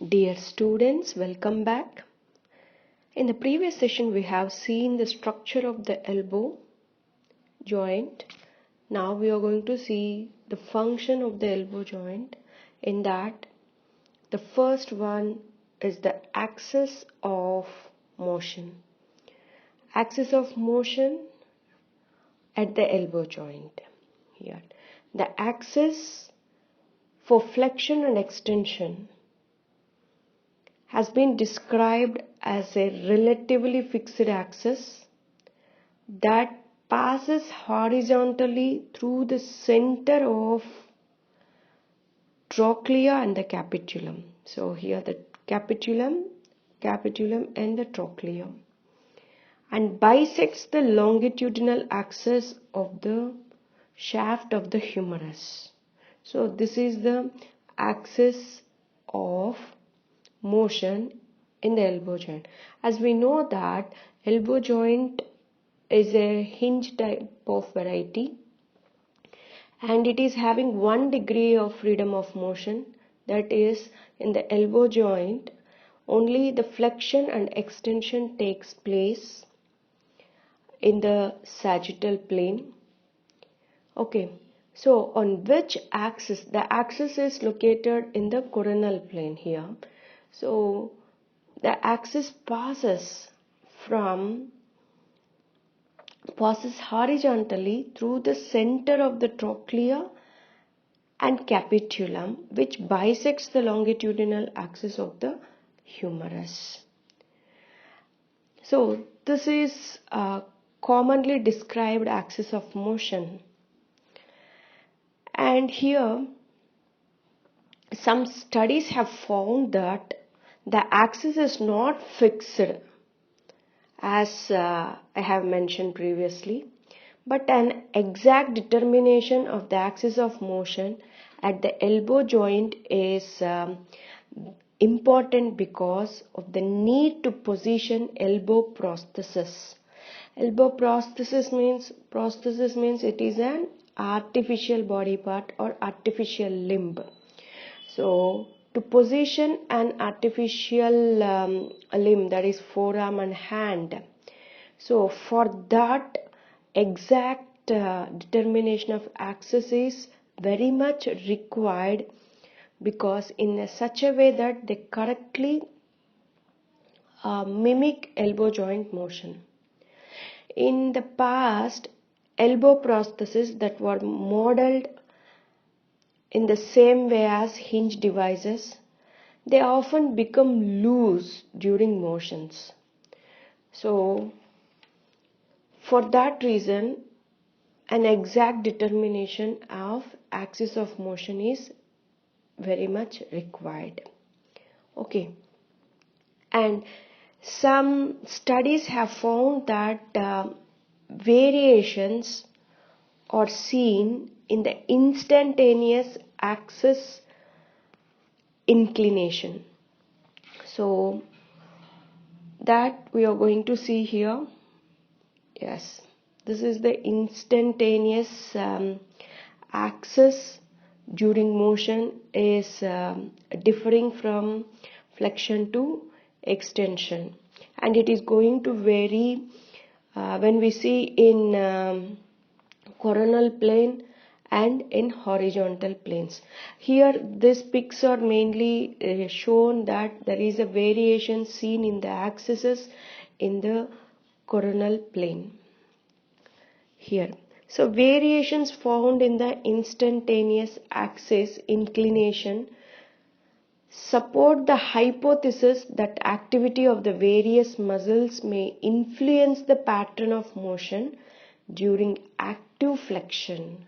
Dear students, welcome back. In the previous session, we have seen the structure of the elbow joint. Now we are going to see the function of the elbow joint. In that, the first one is the axis of motion. Axis of motion at the elbow joint. Here, the axis for flexion and extension has been described as a relatively fixed axis that passes horizontally through the center of trochlea and the capitulum. So here the capitulum and the trochlea, and bisects the longitudinal axis of the shaft of the humerus. So this is the axis of motion in the elbow joint. As we know that elbow joint is a hinge type of variety, and it is having 1 degree of freedom of motion. That is, in the elbow joint only the flexion and extension takes place in the sagittal plane. Okay, so on which axis? The axis is located in the coronal plane here. So the axis passes horizontally through the center of the trochlea and capitulum, which bisects the longitudinal axis of the humerus. So this is a commonly described axis of motion. And here some studies have found that the axis is not fixed, as I have mentioned previously, but an exact determination of the axis of motion at the elbow joint is important because of the need to position elbow prosthesis. Elbow prosthesis means it is an artificial body part or artificial limb. So to position an artificial limb, that is forearm and hand, so for that exact determination of axis is very much required, because in such a way that they correctly mimic elbow joint motion. In the past, elbow prostheses that were modeled in the same way as hinge devices, they often become loose during motions. So for that reason, an exact determination of axis of motion is very much required. Okay, and some studies have found that variations are seen in the instantaneous axis inclination. So that we are going to see here. Yes, this is the instantaneous axis during motion is differing from flexion to extension, and it is going to vary when we see in coronal plane and in horizontal planes. Here these pics are mainly shown that there is a variation seen in the axes in the coronal plane here. So variations found in the instantaneous axis inclination support the hypothesis that activity of the various muscles may influence the pattern of motion during active flexion,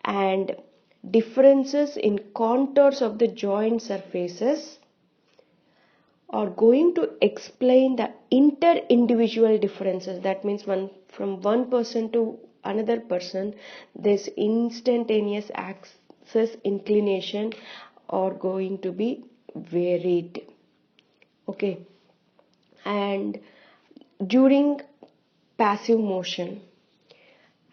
and differences in contours of the joint surfaces are going to explain the inter-individual differences. That means from one person to another person, this instantaneous axis inclination are going to be varied. Okay, and during passive motion,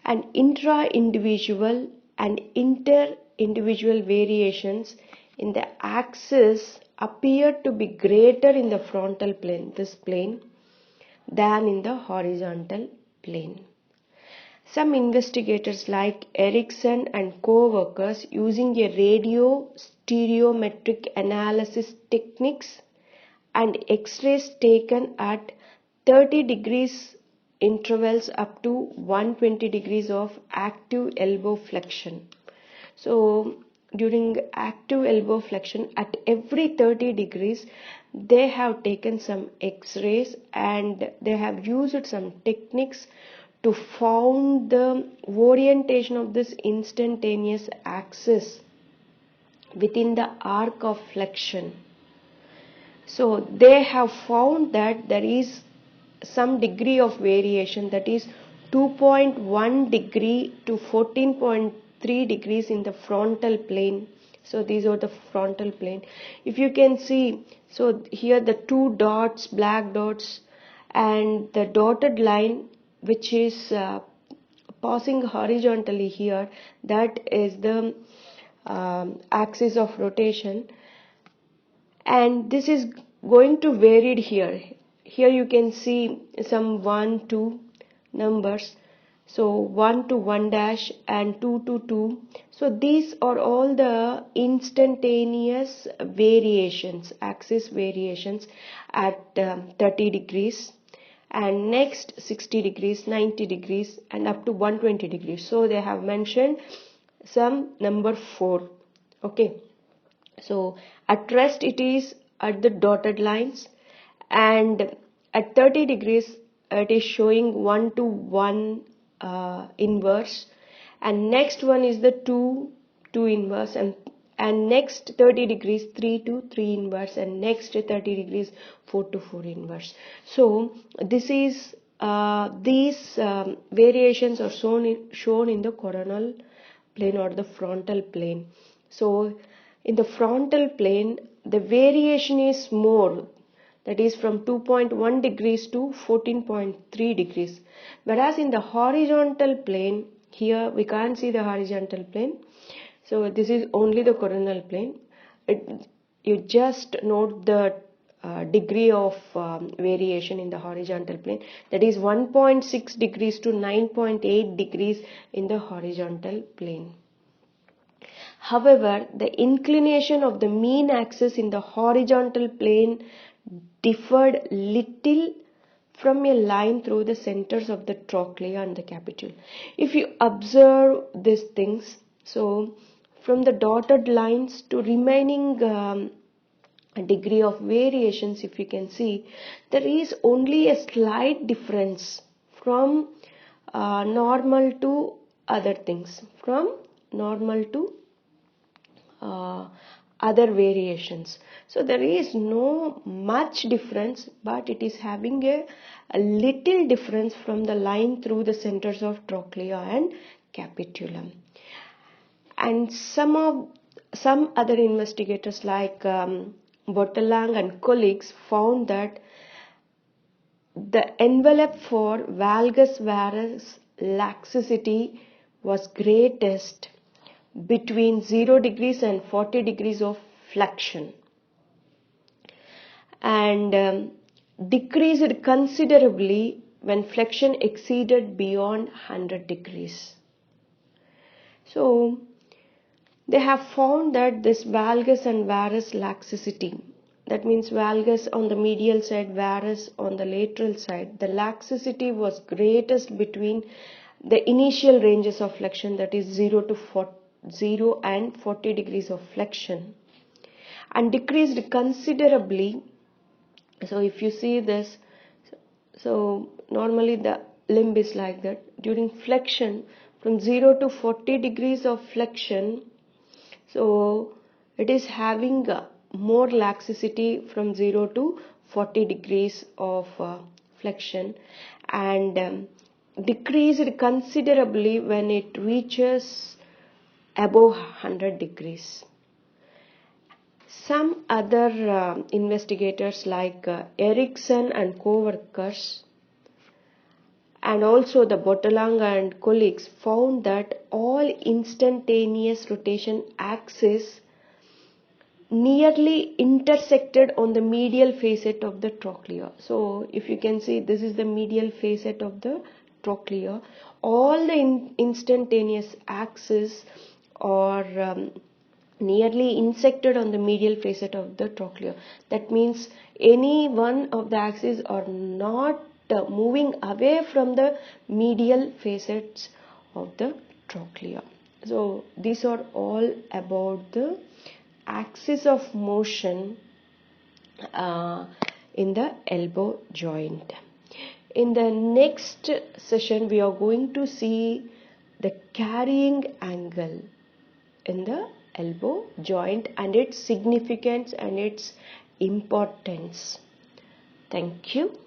and intra-individual and inter-individual variations in the axis appeared to be greater in the frontal plane, this plane, than in the horizontal plane. Some investigators like Erickson and co-workers, using a radio stereometric analysis techniques and X-rays taken at 30 degrees intervals up to 120 degrees of active elbow flexion. So during active elbow flexion at every 30 degrees, they have taken some X-rays and they have used some techniques to found the orientation of this instantaneous axis within the arc of flexion. So they have found that there is some degree of variation, that is 2.1 degree to 14.3 degrees in the frontal plane. So these are the frontal plane. If you can see, so here the two dots, black dots, and the dotted line which is passing horizontally here, that is the axis of rotation, and this is going to vary here. Here you can see some 1, 2 numbers, so 1 to 1 dash and 2 to 2. So these are all the instantaneous variations, axis variations at 30 degrees. And next 60 degrees, 90 degrees and up to 120 degrees. So they have mentioned some number 4. Okay. So at rest it is at the dotted lines, and at 30 degrees it is showing 1 to 1 inverse, and next one is the 2 inverse, and next 30 degrees 3 to 3 inverse, and next 30 degrees 4 to 4 inverse. So this is these variations are shown in the coronal plane or the frontal plane. So in the frontal plane the variation is more, that is from 2.1 degrees to 14.3 degrees, whereas in the horizontal plane, here we can't see the horizontal plane, so this is only the coronal plane. You just note the degree of variation in the horizontal plane, that is 1.6 degrees to 9.8 degrees in the horizontal plane. However, the inclination of the mean axis in the horizontal plane differed little from a line through the centers of the trochlea and the capitule. If you observe these things, so from the dotted lines to remaining degree of variations, if you can see, there is only a slight difference from normal to other things, from normal to other variations. So there is no much difference, but it is having a little difference from the line through the centers of trochlea and capitulum. And some other investigators like Botelang and colleagues found that the envelope for valgus varus laxicity was greatest between 0 degrees and 40 degrees of flexion, and decreased considerably when flexion exceeded beyond 100 degrees. So they have found that this valgus and varus laxicity, that means valgus on the medial side, varus on the lateral side, the laxicity was greatest between the initial ranges of flexion, that is 0 and 40 degrees of flexion, and decreased considerably. So if you see this, so normally the limb is like that. During flexion, from 0 to 40 degrees of flexion, so it is having more laxicity from 0 to 40 degrees of flexion, and decreased considerably when it reaches above 100 degrees. Some other investigators like Erickson and co-workers, and also the Botelang and colleagues, found that all instantaneous rotation axes nearly intersected on the medial facet of the trochlea. So if you can see, this is the medial facet of the trochlea. All the instantaneous axes are nearly intersected on the medial facet of the trochlea. That means any one of the axes are not moving away from the medial facets of the trochlea. So these are all about the axis of motion in the elbow joint. In the next session, we are going to see the carrying angle in the elbow joint and its significance and its importance. Thank you.